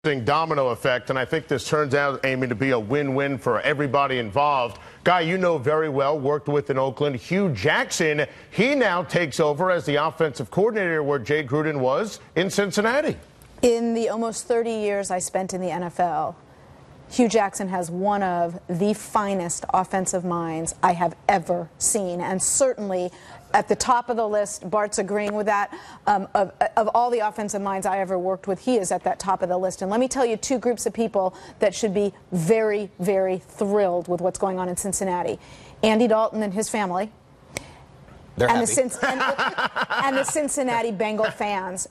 Domino effect, and I think this turns out, Amy, to be a win-win for everybody involved. Guy you know very well, worked with in Oakland, Hue Jackson. He now takes over as the offensive coordinator where Jay Gruden was in Cincinnati. In the almost 30 years I spent in the NFL, Hue Jackson has one of the finest offensive minds I have ever seen, and certainly at the top of the list. Bart's agreeing with that. Of all the offensive minds I ever worked with, he is at that top of the list. And let me tell you two groups of people that should be very, very thrilled with what's going on in Cincinnati. Andy Dalton and his family. And the Cincinnati Bengal fans.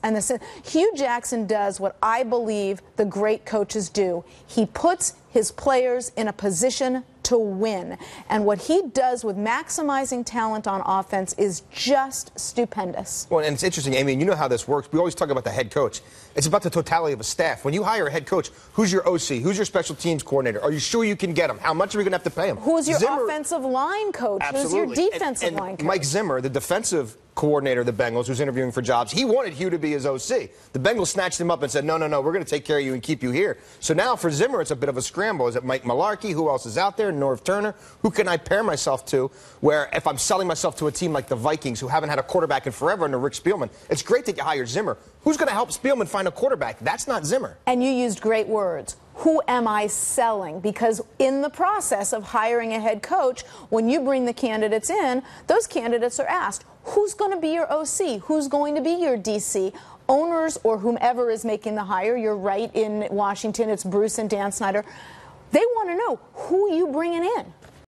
Hue Jackson does what I believe the great coaches do. He puts his players in a position to win. And what he does with maximizing talent on offense is just stupendous. Well, and it's interesting, Amy, and you know how this works. We always talk about the head coach. It's about the totality of a staff. When you hire a head coach, who's your OC? Who's your special teams coordinator? Are you sure you can get him? How much are we going to have to pay him? Who's your offensive line coach? Absolutely. Who's your defensive line coach? Mike Zimmer, the defensive coordinator of the Bengals, who's interviewing for jobs, he wanted Hue to be his OC. The Bengals snatched him up and said, no, we're going to take care of you and keep you here. So now for Zimmer, it's a bit of a scramble. Is it Mike Mularkey? Who else is out there? Norv Turner? Who can I pair myself to where if I'm selling myself to a team like the Vikings, who haven't had a quarterback in forever under Rick Spielman, it's great that you hire Zimmer. Who's going to help Spielman find a quarterback? That's not Zimmer. And you used great words. Who am I selling? Because in the process of hiring a head coach, when you bring the candidates in, those candidates are asked, who's going to be your OC? Who's going to be your DC? Owners or whomever is making the hire, you're right, in Washington, it's Bruce and Dan Snyder. They want to know who you bringing in.